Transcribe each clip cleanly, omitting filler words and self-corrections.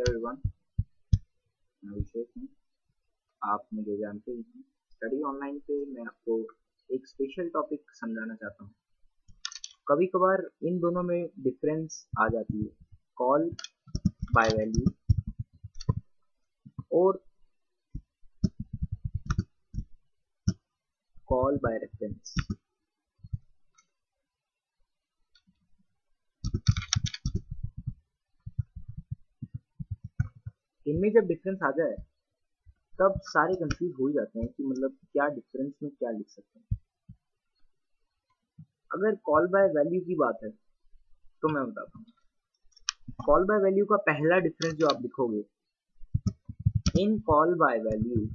Hello everyone, मैं अभिषेक हूँ। आप मुझे जानते ही हैं। स्टडी ऑनलाइन पे मैं आपको एक स्पेशल टॉपिक समझाना चाहता हूँ। कभी कभार इन दोनों में डिफरेंस आ जाती है, कॉल बाय वैल्यू और कॉल बाय रेफरेंस। इनमें जब डिफरेंस आ जाए तब सारे कंफ्यूज हो ही जाते हैं कि मतलब क्या डिफरेंस में क्या लिख सकते हैं। अगर कॉल बाय वैल्यू की बात है तो मैं बताता हूँ। कॉल बाय वैल्यू का पहला डिफरेंस जो आप लिखोगे, in call by value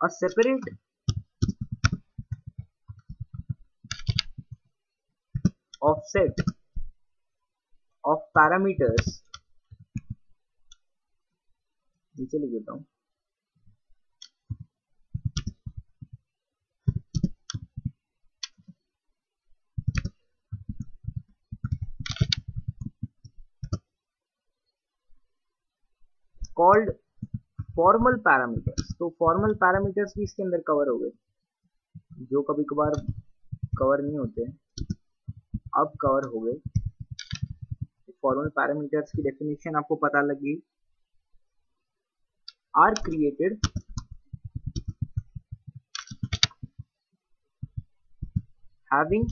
a separate offset of parameters, नीचे लिख देता हूँ, called फॉर्मल पैरामीटर्स। तो फॉर्मल पैरामीटर्स भी इसके अंदर कवर हो गए, जो कभी कभार कवर नहीं होते हैं, अब कवर हो गए। फॉर्मल पैरामीटर्स की डेफिनेशन आपको पता लग गई। Are created having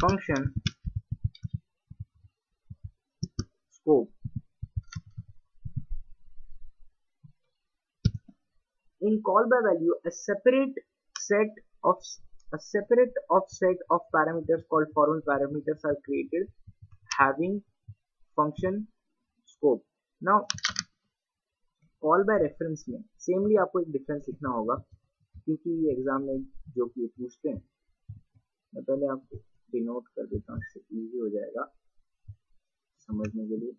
function scope. In call by value, a separate offset of parameters called formal parameters are created having function scope. Now, call by reference में सेमली आपको एक डिफरेंस लिखना होगा, क्योंकि एग्जाम में जो कि पूछते हैं। मैं पहले आपको डिनोट कर देता हूँ, इससे इजी हो जाएगा समझने के लिए।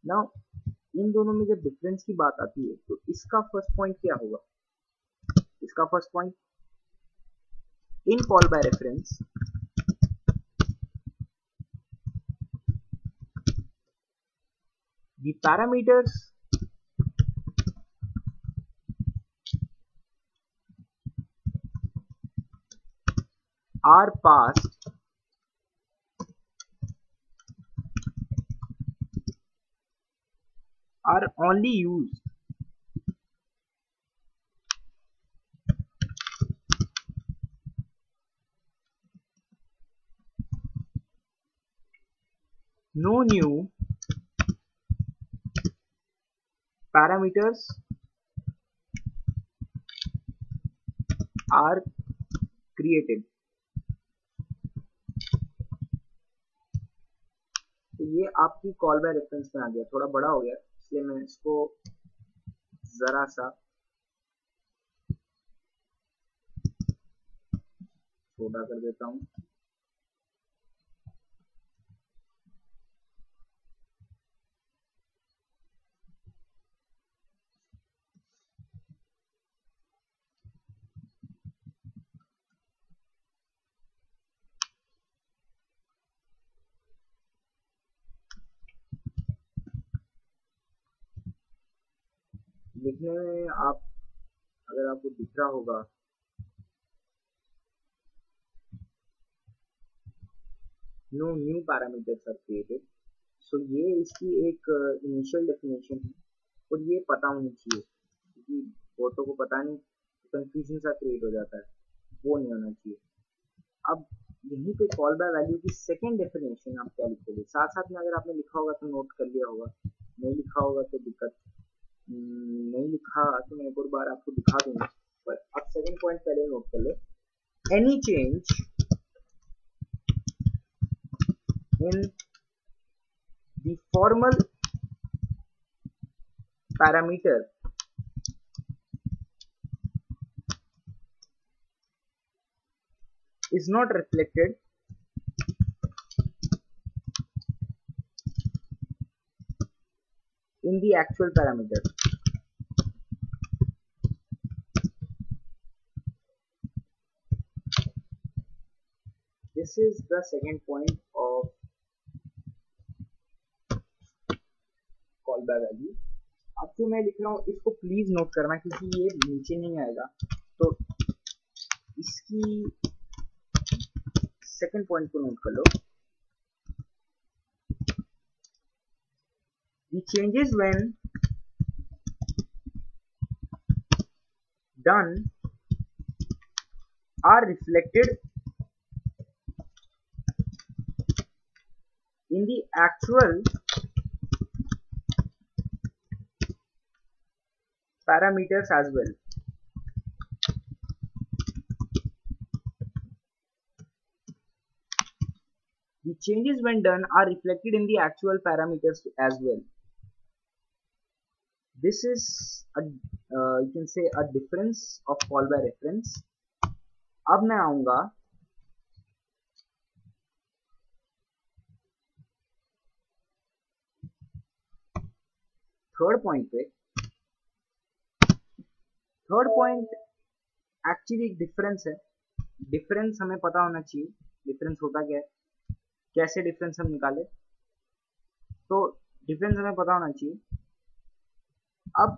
नाउ इन दोनों में जब डिफरेंस की बात आती है तो इसका फर्स्ट पॉइंट क्या होगा? इसका first point, in call by reference the parameters are passed are only used no new parameters are created। तो ये आपकी कॉल बाय रेफरेंस में आ गया, थोड़ा बड़ा हो गया इसलिए मैं इसको जरा सा छोटा कर देता हूँ। लिखने में आप अगर आपको दिख रहा होगा, no new parameters are created. So ये इसकी एक इनिशियल डेफिनेशन है और ये पता होनी चाहिए, क्योंकि बहुतों को पता नहीं, कंफ्यूजन सा क्रिएट हो जाता है, वो नहीं होना चाहिए। अब यहीं पे कॉल बाय वैल्यू की सेकंड डेफिनेशन आप क्या लिखोगे? साथ साथ में अगर आपने लिखा होगा तो नोट कर लिया होगा, नहीं लिखा होगा तो दिक्कत, नहीं लिखा तो मैं एक और बार आपको दिखा दूंगा, पर अब सेकंड पॉइंट पहले नोट कर लो। Any change in the formal parameter is not reflected in the actual parameter। This is the second point of call back value. अब जो मैं लिख रहा हूँ इसको प्लीज नोट करना क्योंकि ये नीचे नहीं आएगा। तो इसकी सेकेंड पॉइंट को नोट कर लो। The changes when done are reflected in the actual parameters as well. The changes when done are reflected in the actual parameters as well. This is a you can say a difference of call by reference. अब मैं आऊंगा third point पे। Third point actually एक difference है। Difference हमें पता होना चाहिए डिफरेंस होता क्या है, कैसे डिफरेंस हम निकाले। तो डिफरेंस हमें पता होना चाहिए। अब